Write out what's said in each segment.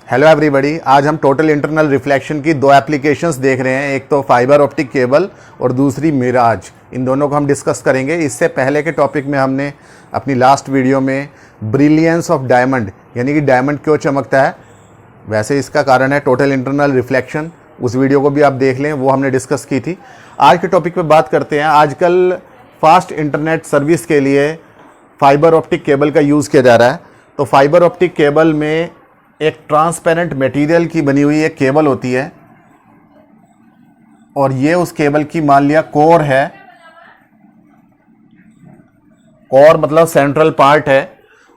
Hello everybody, आज हम total internal reflection की दो एप्लीकेशंस देख रहे हैं। एक तो फाइबर ऑप्टिक केबल और दूसरी मिराज। इन दोनों को हम डिस्कस करेंगे। इससे पहले के टॉपिक में हमने अपनी लास्ट वीडियो में ब्रिलियंस ऑफ डायमंड, यानी कि डायमंड क्यों चमकता है, वैसे इसका कारण है टोटल इंटरनल रिफ्लेक्शन। उस वीडियो को भी आप देख लें, वो हमने डिस्कस की थी। आज के टॉपिक पे बात करते हैं। आजकल फास्ट इंटरनेट सर्विस के लिए फाइबर ऑप्टिक केबल का यूज़ किया जा रहा है। तो फाइबर ऑप्टिक केबल में एक ट्रांसपेरेंट मटेरियल की बनी हुई एक केबल होती है और ये उस केबल की मान लिया कोर है। कोर मतलब सेंट्रल पार्ट है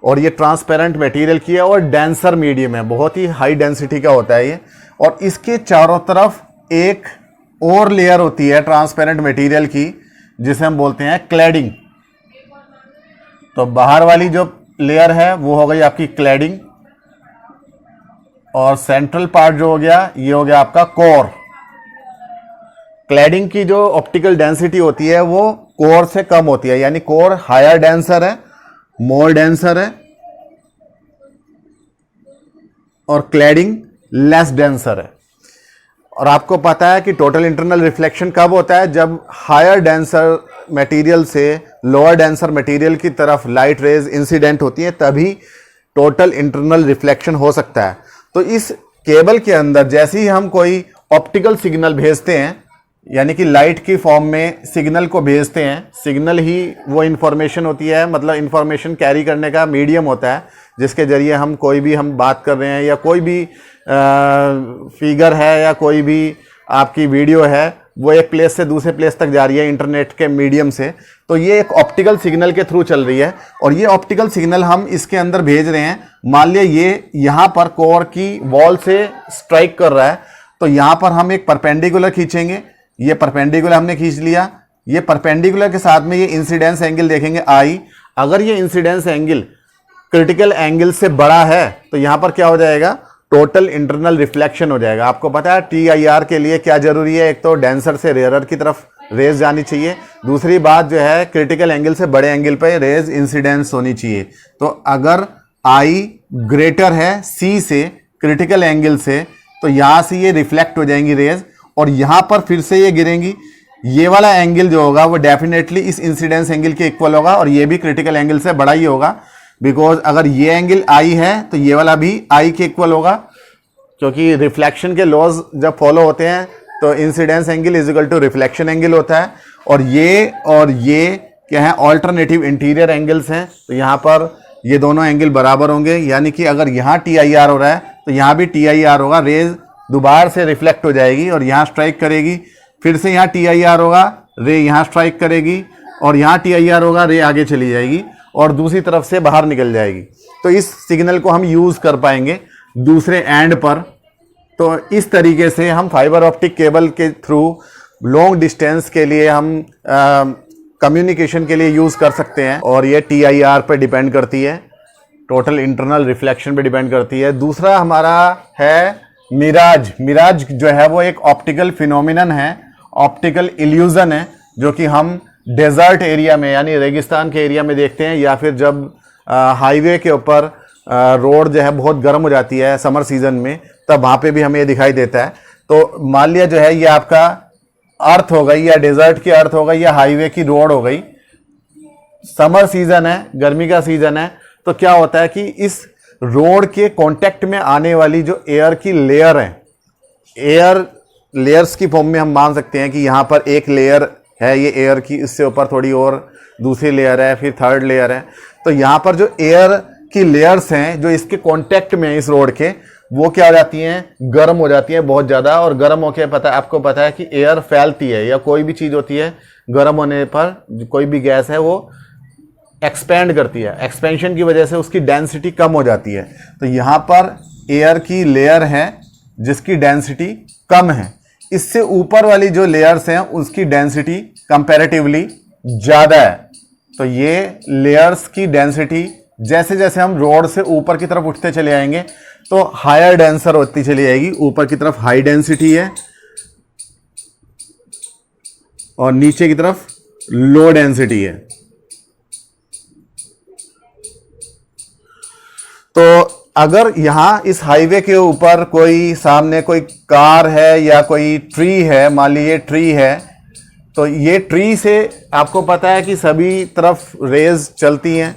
और ये ट्रांसपेरेंट मटेरियल की है और डेंसर मीडियम है, बहुत ही हाई डेंसिटी का होता है ये। और इसके चारों तरफ एक और लेयर होती है ट्रांसपेरेंट मटेरियल की, जिसे हम बोलते हैं क्लैडिंग। तो बाहर वाली जो लेयर है वो हो गई आपकी क्लैडिंग और सेंट्रल पार्ट जो हो गया ये हो गया आपका कोर। क्लैडिंग की जो ऑप्टिकल डेंसिटी होती है वो कोर से कम होती है, यानी कोर हायर डेंसर है, मोर डेंसर है, और क्लैडिंग लेस डेंसर है। और आपको पता है कि टोटल इंटरनल रिफ्लेक्शन कब होता है? जब हायर डेंसर मटेरियल से लोअर डेंसर मटेरियल की तरफ लाइट रेज इंसिडेंट होती है, तभी टोटल इंटरनल रिफ्लेक्शन हो सकता है। तो इस केबल के अंदर जैसे ही हम कोई ऑप्टिकल सिग्नल भेजते हैं, यानी कि लाइट की फॉर्म में सिग्नल को भेजते हैं, सिग्नल ही वो इंफॉर्मेशन होती है, मतलब इंफॉर्मेशन कैरी करने का मीडियम होता है, जिसके जरिए हम कोई भी हम बात कर रहे हैं या कोई भी फिगर है या कोई भी आपकी वीडियो है, वो एक प्लेस से दूसरे प्लेस तक जा रही है इंटरनेट के मीडियम से। तो ये एक ऑप्टिकल सिग्नल के थ्रू चल रही है और ये ऑप्टिकल सिग्नल हम इसके अंदर भेज रहे हैं। मान लिया ये यहाँ पर कोर की वॉल से स्ट्राइक कर रहा है, तो यहाँ पर हम एक परपेंडिकुलर खींचेंगे। ये परपेंडिकुलर हमने खींच लिया। ये परपेंडिकुलर के साथ में ये इंसिडेंस एंगल देखेंगे आई। अगर ये इंसिडेंस एंगल क्रिटिकल एंगल से बड़ा है तो यहाँ पर क्या हो जाएगा? टोटल इंटरनल रिफ्लेक्शन हो जाएगा। आपको पता है TIR के लिए क्या जरूरी है? एक तो डेंसर से रेयरर की तरफ रेज जानी चाहिए, दूसरी बात जो है क्रिटिकल एंगल से बड़े एंगल पे रेज इंसिडेंस होनी चाहिए। तो अगर I ग्रेटर है C से क्रिटिकल एंगल से, तो यहाँ से ये रिफ्लेक्ट हो जाएंगी रेज और यहाँ पर फिर से ये गिरेंगी। ये वाला एंगल जो होगा वो डेफिनेटली इस इंसिडेंस एंगल के इक्वल होगा और ये भी क्रिटिकल एंगल से बड़ा ही होगा, बिकॉज अगर ये एंगल I है तो ये वाला भी I के इक्वल होगा, क्योंकि रिफ्लेक्शन के लॉज जब फॉलो होते हैं तो incidence angle is equal to reflection angle होता है। और ये क्या है? ऑल्टरनेटिव इंटीरियर एंगल्स हैं। तो यहाँ पर ये दोनों एंगल बराबर होंगे, यानी कि अगर यहाँ TIR हो रहा है तो यहाँ भी TIR होगा। रेज दोबारा से रिफ्लेक्ट हो जाएगी और यहाँ स्ट्राइक करेगी, फिर से यहाँ TIR होगा, रे यहाँ स्ट्राइक करेगी और यहाँ TIR होगा, रे आगे चली जाएगी और दूसरी तरफ से बाहर निकल जाएगी। तो इस सिग्नल को हम यूज़ कर पाएंगे दूसरे एंड पर। तो इस तरीके से हम फाइबर ऑप्टिक केबल के थ्रू लॉन्ग डिस्टेंस के लिए हम कम्युनिकेशन के लिए यूज़ कर सकते हैं और ये TIR पे डिपेंड करती है, टोटल इंटरनल रिफ्लेक्शन पे डिपेंड करती है। दूसरा हमारा है मिराज। मिराज जो है वो एक ऑप्टिकल फिनोमिनन है, ऑप्टिकल इल्यूजन है, जो कि हम डेजर्ट एरिया में यानी रेगिस्तान के एरिया में देखते हैं, या फिर जब हाईवे के ऊपर रोड जो है बहुत गर्म हो जाती है समर सीजन में, तब वहाँ पे भी हमें ये दिखाई देता है। तो मान लिया जो है ये आपका अर्थ हो गई या डेजर्ट की अर्थ हो गई या हाईवे की रोड हो गई, समर सीजन है, गर्मी का सीजन है, तो क्या होता है कि इस रोड के कांटेक्ट में आने वाली जो एयर की लेयर है, एयर लेयर्स की फॉर्म में हम मान सकते हैं कि यहाँ पर एक लेयर है ये एयर की, इससे ऊपर थोड़ी और दूसरी लेयर है, फिर थर्ड लेयर है। तो यहाँ पर जो एयर की लेयर्स हैं जो इसके कांटेक्ट में इस रोड के, वो क्या हो जाती हैं? गर्म हो जाती हैं बहुत ज़्यादा। और गर्म होके आपको पता है कि एयर फैलती है या कोई भी चीज़ होती है, गर्म होने पर कोई भी गैस है वो एक्सपेंड करती है। एक्सपेंशन की वजह से उसकी डेंसिटी कम हो जाती है। तो यहाँ पर एयर की लेयर है जिसकी डेंसिटी कम है, इससे ऊपर वाली जो लेयर्स हैं उसकी डेंसिटी कंपैरेटिवली ज़्यादा है। तो ये लेयर्स की डेंसिटी जैसे जैसे हम रोड से ऊपर की तरफ उठते चले आएंगे तो हायर डेंसर होती चली जाएगी। ऊपर की तरफ हाई डेंसिटी है और नीचे की तरफ लो डेंसिटी है। तो अगर यहाँ इस हाईवे के ऊपर कोई सामने कोई कार है या कोई ट्री है, मान लीजिए ट्री है, तो ये ट्री से आपको पता है कि सभी तरफ रेज चलती हैं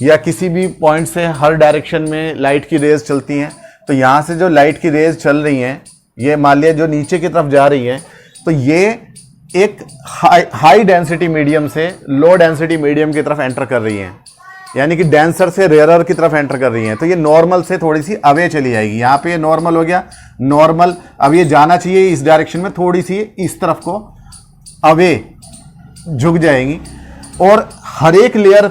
या किसी भी पॉइंट से हर डायरेक्शन में लाइट की रेज चलती हैं। तो यहाँ से जो लाइट की रेज चल रही हैं, ये मान लिया जो नीचे की तरफ जा रही हैं, तो ये एक हाई डेंसिटी मीडियम से लो डेंसिटी मीडियम की तरफ एंटर कर रही हैं, यानी कि डेंसर से रेयरर की तरफ एंटर कर रही हैं। तो ये नॉर्मल से थोड़ी सी अवे चली जाएगी। यहाँ पे ये नॉर्मल हो गया, नॉर्मल। अब ये जाना चाहिए इस डायरेक्शन में, थोड़ी सी इस तरफ को अवे झुक जाएगी और हर एक लेयर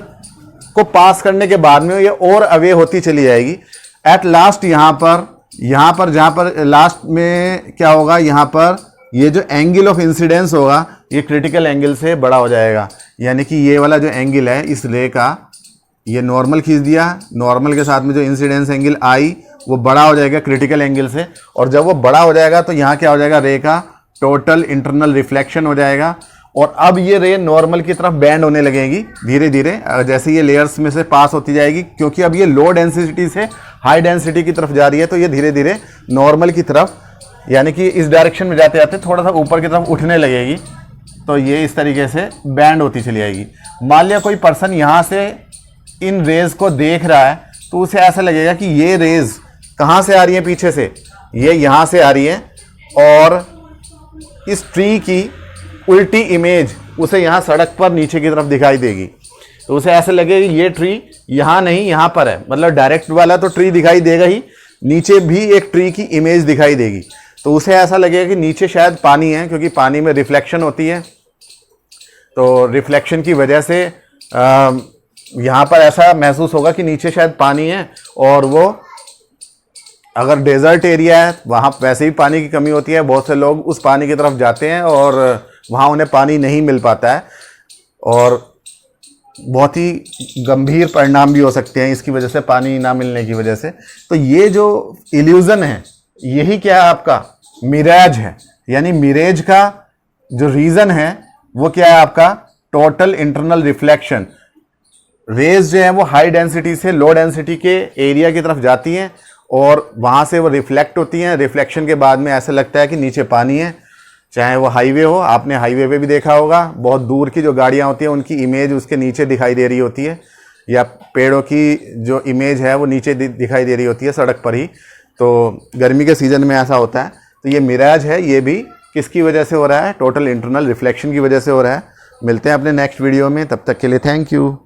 को पास करने के बाद में ये और अवे होती चली जाएगी। एट लास्ट यहाँ पर जहाँ पर लास्ट में क्या होगा, यहाँ पर ये जो एंगल ऑफ इंसिडेंस होगा ये क्रिटिकल एंगल से बड़ा हो जाएगा, यानी कि ये वाला जो एंगल है इस रे का, ये नॉर्मल खींच दिया, नॉर्मल के साथ में जो इंसिडेंस एंगल आई वो बड़ा हो जाएगा क्रिटिकल एंगल से, और जब वो बड़ा हो जाएगा तो यहाँ क्या हो जाएगा, रे का टोटल इंटरनल रिफ्लेक्शन हो जाएगा। और अब ये रे नॉर्मल की तरफ बैंड होने लगेगी धीरे धीरे, जैसे ये लेयर्स में से पास होती जाएगी, क्योंकि अब ये लो डेंसिटी से हाई डेंसिटी की तरफ जा रही है, तो ये धीरे धीरे नॉर्मल की तरफ, यानी कि इस डायरेक्शन में जाते जाते थोड़ा सा ऊपर की तरफ उठने लगेगी। तो ये इस तरीके से बैंड होती चली जाएगी। मान लिया कोई पर्सन यहाँ से इन रेज को देख रहा है, तो उसे ऐसा लगेगा कि ये रेज कहाँ से आ रही है, पीछे से, ये यहाँ से आ रही है, और इस ट्री की उल्टी इमेज उसे यहाँ सड़क पर नीचे की तरफ दिखाई देगी। तो उसे ऐसे लगेगा कि ये ट्री यहाँ नहीं यहाँ पर है, मतलब डायरेक्ट वाला तो ट्री दिखाई देगा ही, नीचे भी एक ट्री की इमेज दिखाई देगी। तो उसे ऐसा लगेगा कि नीचे शायद पानी है, क्योंकि पानी में रिफ्लेक्शन होती है। तो रिफ्लेक्शन की वजह से यहाँ पर ऐसा महसूस होगा कि नीचे शायद पानी है, और वो अगर डेजर्ट एरिया है वहाँ वैसे ही पानी की कमी होती है, बहुत से लोग उस पानी की तरफ जाते हैं और वहाँ उन्हें पानी नहीं मिल पाता है, और बहुत ही गंभीर परिणाम भी हो सकते हैं इसकी वजह से, पानी ना मिलने की वजह से। तो ये जो इल्यूज़न है यही क्या है, आपका मिराज है, यानी मिरेज का जो रीज़न है वो क्या है, आपका टोटल इंटरनल रिफ्लेक्शन। रेज जो है वो हाई डेंसिटी से लो डेंसिटी के एरिया की तरफ जाती हैं और वहाँ से वो रिफ्लेक्ट होती हैं। रिफ्लेक्शन के बाद में ऐसा लगता है कि नीचे पानी है, चाहे वो हाईवे हो, आपने हाईवे पे भी देखा होगा, बहुत दूर की जो गाड़ियाँ होती हैं उनकी इमेज उसके नीचे दिखाई दे रही होती है, या पेड़ों की जो इमेज है वो नीचे दिखाई दे रही होती है सड़क पर ही। तो गर्मी के सीज़न में ऐसा होता है। तो ये मिराज है, ये भी किसकी वजह से हो रहा है, टोटल इंटरनल रिफ्लेक्शन की वजह से हो रहा है। मिलते हैं अपने नेक्स्ट वीडियो में, तब तक के लिए थैंक यू।